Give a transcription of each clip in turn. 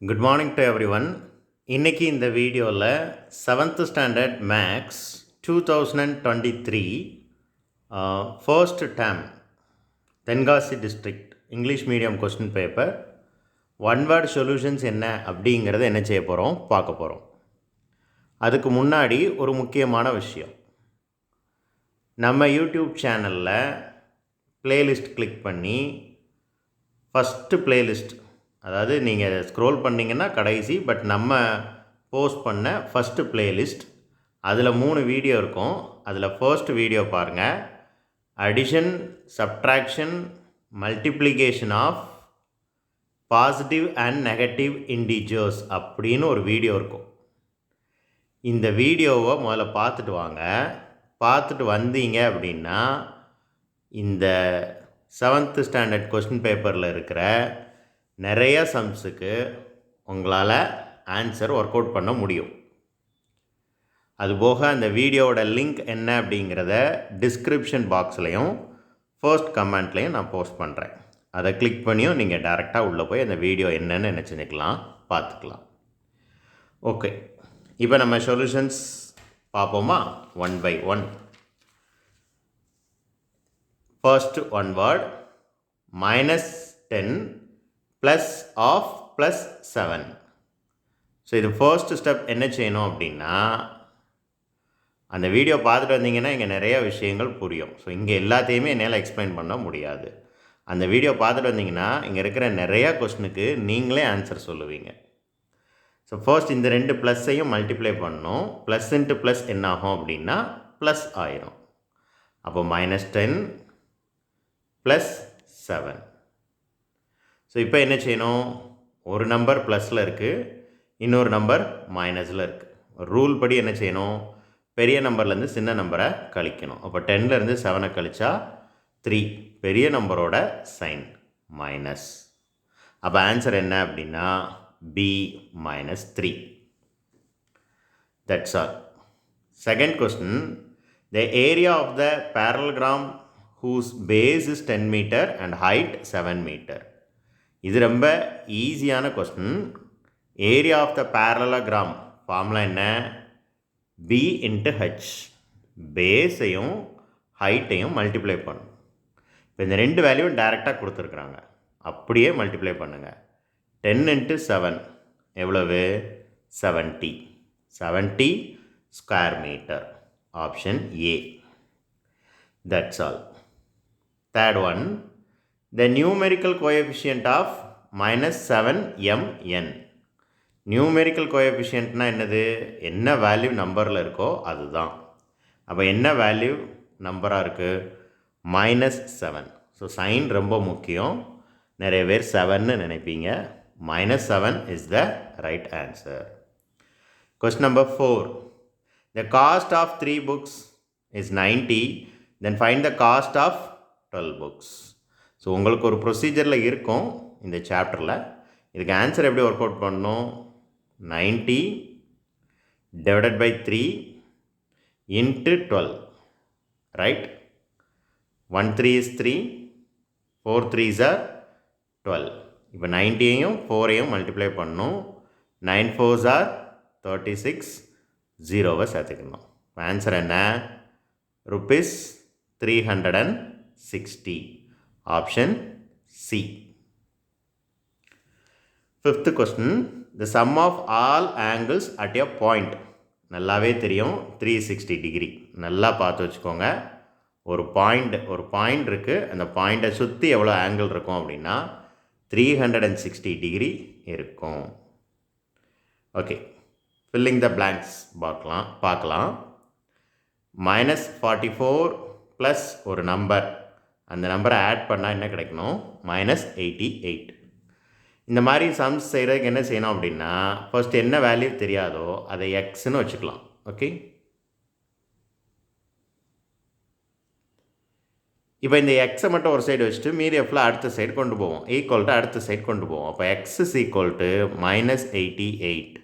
Good morning to every one. இன்றைக்கி இந்த வீடியோவில் 7th standard maths 2023 first term Tenkasi district English medium question paper one word solutions என்ன அப்படிங்கிறத என்ன செய்ய போகிறோம் பார்க்க போகிறோம். அதுக்கு முன்னாடி ஒரு முக்கியமான விஷயம், நம்ம யூடியூப் சேனலில் ப்ளேலிஸ்ட் கிளிக் பண்ணி ஃபஸ்ட்டு ப்ளேலிஸ்ட், அதாவது நீங்கள் ஸ்க்ரோல் பண்ணிங்கன்னா கடைசி, பட் நம்ம போஸ்ட் பண்ண ஃபஸ்ட்டு ப்ளேலிஸ்ட், அதில் 3 வீடியோ இருக்கும். அதில் ஃபர்ஸ்ட் வீடியோ பாருங்கள். Addition, subtraction, multiplication of positive and negative integers அப்படின்னு ஒரு வீடியோ இருக்கும். இந்த வீடியோவை முதல்ல பார்த்துட்டு வாங்க. பார்த்துட்டு வந்தீங்க அப்படின்னா இந்த 7th ஸ்டாண்டர்ட் கொஸ்டின் பேப்பரில் இருக்கிற நிறைய சம்ஸுக்கு உங்களால் ஆன்சர் ஒர்க் அவுட் பண்ண முடியும். அதுபோக அந்த வீடியோவோட லிங்க் என்ன அப்படிங்கிறத டிஸ்கிரிப்ஷன் பாக்ஸ்லையும் ஃபர்ஸ்ட் கமெண்ட்லேயும் நான் போஸ்ட் பண்ணுறேன். அதை கிளிக் பண்ணியும் நீங்கள் டைரெக்டாக உள்ளே போய் அந்த வீடியோ என்னென்னு நினச்சிக்கலாம், பார்த்துக்கலாம். ஓகே, இப்போ நம்ம சொல்யூஷன்ஸ் பார்ப்போமா? 1 by 1. First one word, -10 plus of plus 7. So இது ஃபர்ஸ்ட் ஸ்டெப் என்ன செய்யணும் அப்படின்னா, அந்த வீடியோ பார்த்துட்டு வந்தீங்கன்னா இங்கே நிறைய விஷயங்கள் புரியும். ஸோ இங்கே எல்லாத்தையுமே என்னால் எக்ஸ்பிளைன் பண்ண முடியாது. அந்த வீடியோ பார்த்துட்டு வந்தீங்கன்னா இங்கே இருக்கிற நிறையா கொஸ்டினுக்கு நீங்களே ஆன்சர் சொல்லுவீங்க. ஸோ ஃபர்ஸ்ட் இந்த 2 ப்ளஸ்ஸையும் மல்டிப்ளை பண்ணணும். ப்ளஸ் இன்ட்டு ப்ளஸ் என்ன ஆகும் அப்படின்னா ப்ளஸ் ஆயிரும். அப்போ -10 ப்ளஸ் 7. ஸோ இப்போ என்ன செய்யணும், ஒரு நம்பர் ப்ளஸில் இருக்குது, இன்னொரு நம்பர் மைனஸில் இருக்குது. ரூல் படி என்ன செய்யணும், பெரிய நம்பர்லேருந்து சின்ன நம்பரை கழிக்கணும். அப்போ 10லேருந்து 7 கழிச்சா 3, பெரிய நம்பரோட சைன் மைனஸ். அப்போ ஆன்சர் என்ன அப்படின்னா B -3. That's all. Second question, the area of the parallelogram whose base is 10 meter and height 7 meter. இது ரொம்ப ஈஸியான question. Area of the parallelogram formula என்ன? B into H. பேஸையும் ஹைட்டையும் மல்டிப்ளை பண்ணும். இப்போ இந்த 2 வேல்யூவும் டைரெக்டாக கொடுத்துருக்குறாங்க, அப்படியே மல்டிப்ளை பண்ணுங்கள். 10 இன்ட்டு 7 எவ்வளவு? 70. 70 square metre. Option A. That's all. Third one, the numerical coefficient of -7mn. Numerical கோஎஃபிஷியன்ட்னா என்னது? என்ன வேல்யூ நம்பரில் இருக்கோ அதுதான். அப்போ என்ன வேல்யூ நம்பராக இருக்குது? -7. ஸோ சைன் ரொம்ப முக்கியம். நிறைய பேர் 7ன்னு நினைப்பீங்க. -7 is the right answer. Question number 4, the cost of 3 books is 90, then find the cost of 12 books. So உங்களுக்கு ஒரு ப்ரொசீஜரில் இருக்கும் இந்த சாப்டரில். இதுக்கு ஆன்சர் எப்படி ஒர்க் அவுட் பண்ணணும்? 90 divided by 3 into 12, right? 1 3 is 3, 4 3s are 12. இப்போ 90யையும் 4ஐயும் மல்டிப்ளை பண்ணணும். 9 4s are 36, 0வை சேர்த்துக்கணும். ஆன்சர் என்ன? ₹360. Option C. Fifth question, the sum of all angles at a point. நல்லாவே தெரியும், 360 டிகிரி. நல்லா பார்த்து வச்சுக்கோங்க. ஒரு பாயிண்ட் இருக்குது, அந்த பாயிண்ட்டை சுற்றி எவ்வளோ ஆங்கிள் இருக்கும் அப்படின்னா 360 டிகிரி இருக்கும். ஓகே, ஃபில்லிங் த பிளாங்க்ஸ் பார்க்கலாம். -44 ப்ளஸ் ஒரு நம்பர், அந்த நம்பரை ஆட் பண்ணால் என்ன கிடைக்கணும்? -88. இந்த மாதிரி சம்ஸ் செய்கிறதுக்கு என்ன செய்யணும் அப்படின்னா, ஃபர்ஸ்ட் என்ன வேல்யூ தெரியாதோ அதை எக்ஸ்ன்னு வச்சுக்கலாம். ஓகே, இப்போ இந்த எக்ஸை மட்டும் ஒரு சைடு வச்சுட்டு மீதி எஃப்ல அடுத்த சைடு கொண்டு போவோம். ஈக்குவல்ட்டு அடுத்த சைடு கொண்டு போவோம். அப்போ எக்ஸ் இஸ் ஈக்குவல்ட்டு -88.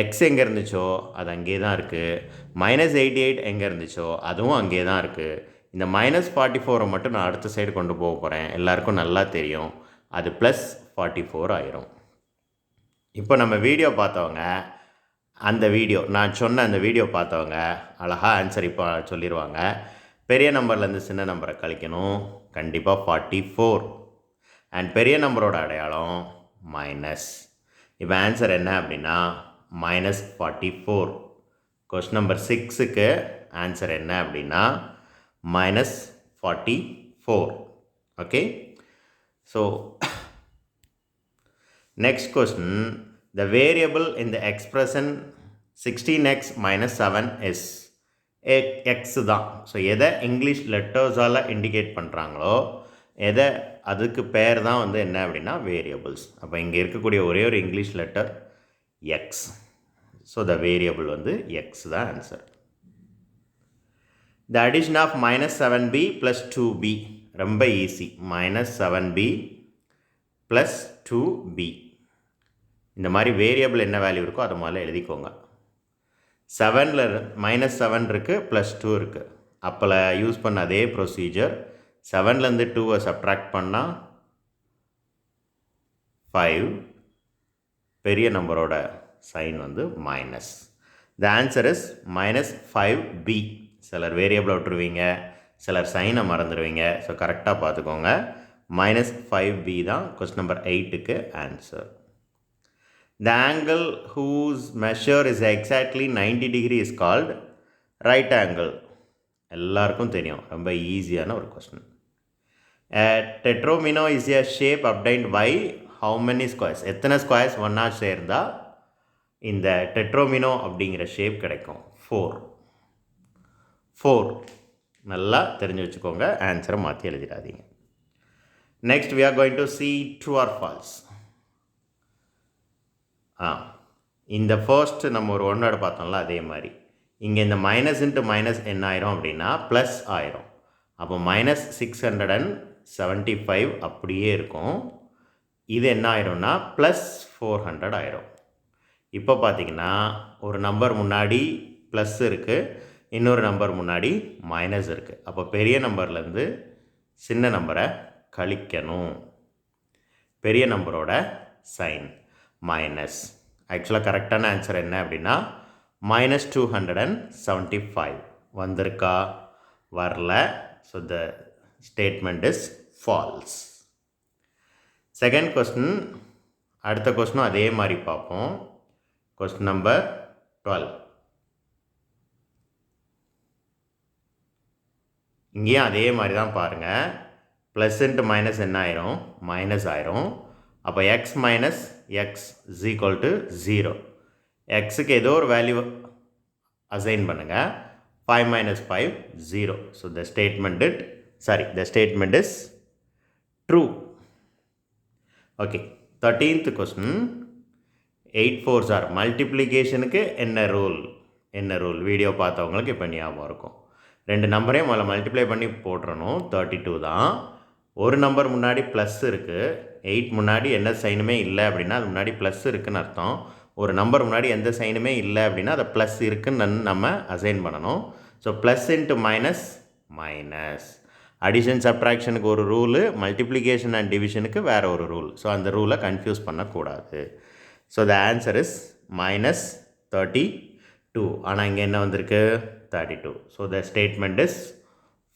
எக்ஸ் எங்கே இருந்துச்சோ அது அங்கே தான் இருக்குது. -88 எங்கே இருந்துச்சோ அதுவும் அங்கே தான் இருக்குது. இந்த -44 மட்டும் நான் அடுத்த சைடு கொண்டு போக போகிறேன். எல்லாருக்கும் நல்லா தெரியும், அது +44 ஆயிரும். இப்போ நம்ம வீடியோ பார்த்தவங்க அந்த வீடியோ நான் சொன்ன அந்த வீடியோ பார்த்தவங்க அழகாக ஆன்சர் இப்போ சொல்லிடுவாங்க. பெரிய நம்பர்லேருந்து சின்ன நம்பரை கழிக்கணும். கண்டிப்பாக 44. அண்ட் பெரிய நம்பரோட அடையாளம் மைனஸ். இப்போ ஆன்சர் என்ன அப்படின்னா -44. கொஸ்டின் நம்பர் 6க்கு ஆன்சர் என்ன அப்படின்னா -44. Okay. So next question, the variable in the expression 16x minus 7 is x தான். ஸோ எதை இங்கிலீஷ் லெட்டர்ஸால் இண்டிகேட் பண்ணுறாங்களோ எதை அதுக்கு பேர் தான் வந்து என்ன அப்படின்னா வேரியபிள்ஸ். அப்போ இங்கே இருக்கக்கூடிய ஒரே ஒரு English letter x. So the variable வந்து எக்ஸ் தான் answer. The addition of -7b + 2b ரொம்ப ஈஸி. -7b + 2b இந்த மாதிரி வேரியபிள் என்ன வேல்யூ இருக்கோ அதை முதல்ல எழுதிக்கோங்க. 7ல் -7 இருக்குது +2 இருக்குது. அப்போல யூஸ் பண்ண அதே ப்ரொசீஜர். 7லேருந்து 2வை சப்ட்ராக்ட் பண்ணால் 5. பெரிய நம்பரோட சைன் வந்து minus. The answer is -5b. சிலர் வேரியபிளை விட்டுருவீங்க, சிலர் சைனை மறந்துடுவீங்க. ஸோ கரெக்டாக பார்த்துக்கோங்க. -5b தான் கொஸ்டின் நம்பர் 8க்கு answer. The angle whose measure is exactly 90 degree is called right angle. எல்லாருக்கும் தெரியும், ரொம்ப ஈஸியான ஒரு question. Tetromino is a shape obtained by how many squares? எத்தனை ஸ்கொயர்ஸ் ஒன்றா சேர்ந்தால் இந்த டெட்ரோமினோ அப்படிங்கிற ஷேப் கிடைக்கும்? 4. நல்லா தெரிஞ்சு வச்சுக்கோங்க. ஆன்சரை மாற்றி எழுதிடாதீங்க. Next we are going to see true or false. இந்த ஃபர்ஸ்ட்டு நம்ம ஒரு ஒன்னோட பார்த்தோம்ல அதே மாதிரி இங்கே இந்த மைனஸ் இன்ட்டு மைனஸ் என்ன ஆயிரும் அப்படின்னா ப்ளஸ் ஆயிரும். அப்போ -675 அப்படியே இருக்கும். இது என்ன ஆயிரும்னா +400 ஆயிரும். இப்போ பார்த்தீங்கன்னா ஒரு நம்பர் முன்னாடி ப்ளஸ் இருக்குது, இன்னொரு நம்பர் முன்னாடி மைனஸ் இருக்குது. அப்போ பெரிய நம்பர்லேருந்து சின்ன நம்பரை கழிக்கணும். பெரிய நம்பரோட சைன் மைனஸ். ஆக்சுவலாக கரெக்டான ஆன்சர் என்ன அப்படின்னா -275 வந்திருக்கா, வரல. So the statement is false. Second question, அடுத்த கொஸ்டினும் அதே மாதிரி பார்ப்போம். Question number 12. இங்கேயும் அதே மாதிரி தான் பாருங்கள். ப்ளஸ் இன்ட்டு மைனஸ் என்ன ஆயிரும்? மைனஸ் ஆயிரும். அப்போ x minus X is equal to 0. எக்ஸுக்கு ஏதோ ஒரு வேல்யூ அசைன் பண்ணுங்கள். 5 - 5 0. So the statement is true. Okay. 13th question. 8 4s are மல்டிப்ளிகேஷனுக்கு என்ன ரூல்? வீடியோ பார்த்தவங்களுக்கு இப்போ ஞாபகம் இருக்கும். 2 நம்பரையும் முதல்ல மல்டிப்ளை பண்ணி போட்டுறணும். 32 தான். ஒரு நம்பர் முன்னாடி ப்ளஸ் இருக்குது, 8 முன்னாடி எந்த சைனுமே இல்லை அப்படின்னா அது முன்னாடி ப்ளஸ் இருக்குதுன்னு அர்த்தம். ஒரு நம்பர் முன்னாடி எந்த சைனுமே இல்லை அப்படின்னா அதை ப்ளஸ் இருக்குன்னு நம்ம அசைன் பண்ணணும். So plus into minus minus. Addition சப்ட்ராக்ஷனுக்கு ஒரு ரூலு, மல்டிப்ளிகேஷன் அண்ட் டிவிஷனுக்கு வேறு ஒரு ரூல். ஸோ அந்த ரூலை கன்ஃபியூஸ் பண்ணக்கூடாது. So the answer is -32. ஆனால் இங்கே என்ன வந்திருக்கு? 32. So the statement is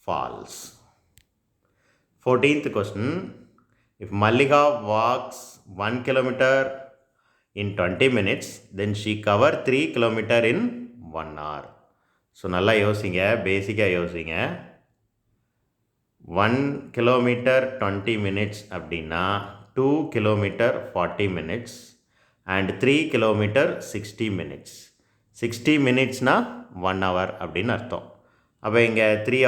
false. 14th question. If Mallika walks 1 kilometer in 20 minutes, then she cover 3 kilometer in 1 hour. So நல்லா யோசிங்க, பேசிக்காக யோசிங்க. 1 கிலோமீட்டர் 20 minutes அப்படின்னா 2 kilometre 40 minutes and 3 kilometre 60 minutes. 60 minutesனால் 1 hour அப்படின்னு அர்த்தம். அப்போ இங்கே 3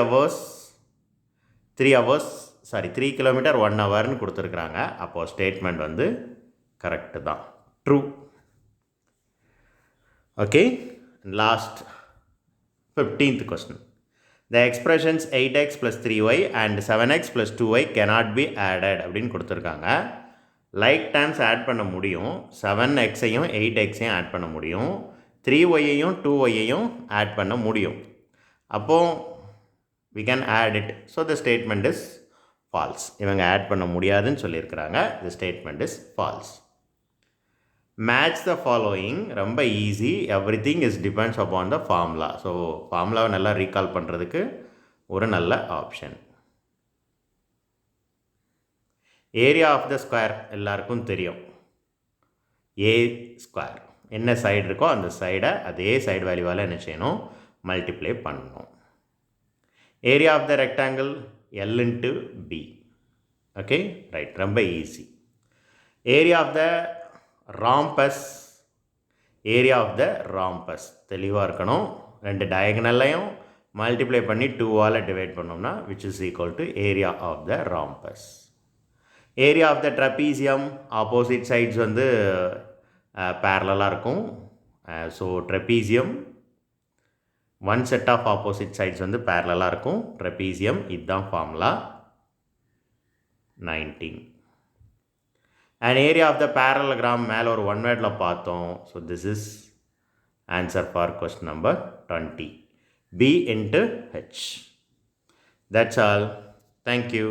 கிலோமீட்டர் 1 ஹவர்னு கொடுத்துருக்குறாங்க. அப்போது ஸ்டேட்மெண்ட் வந்து கரெக்டு தான், true. Okay. Last 15th question. The expressions 8x + 3y and 7x + 2y cannot be added அப்படின்னு கொடுத்துருக்காங்க. லைக் டேர்ம்ஸ் ஆட் பண்ண முடியும். 7xஐயும் 8xஐயும் ஆட் பண்ண முடியும். 3yஐயும் 2yஐயும் ஆட் பண்ண முடியும். அப்போது we can add it. So the statement is false. இவங்க ஆட் பண்ண முடியாதுன்னு சொல்லியிருக்கிறாங்க. The statement is false. Match the following ரொம்ப easy. Everything is depends upon the formula. So ஃபார்முலாவை நல்லா ரீகால் பண்ணுறதுக்கு ஒரு நல்ல option. Area of the square எல்லாருக்கும் தெரியும். ஏ ஸ்கொயர் என்ன சைடு இருக்கோ அந்த சைடை அதே சைடு வேல்யூவால் என்ன செய்யணும், மல்டிப்ளை பண்ணணும். Area of the rectangle l into b. Okay right, ரொம்ப easy. Area of the rhombus, area of the rhombus தெளிவாக இருக்கணும். ரெண்டு டயகனல்லையும் மல்டிப்ளை பண்ணி 2ஆல் டிவைட் பண்ணோம்னா which is equal to area of the rhombus. Area of the trapezium opposite sides வந்து பேரலாக இருக்கும். So trapezium one set of opposite sides வந்து பேரலாக இருக்கும். ட்ரபீசியம் இதுதான் formula. 19. And area of the parallelogram மேலே ஒரு ஒன் வேர்டில் பார்த்தோம். So this is answer for question number 20. B into H. That's all. Thank you.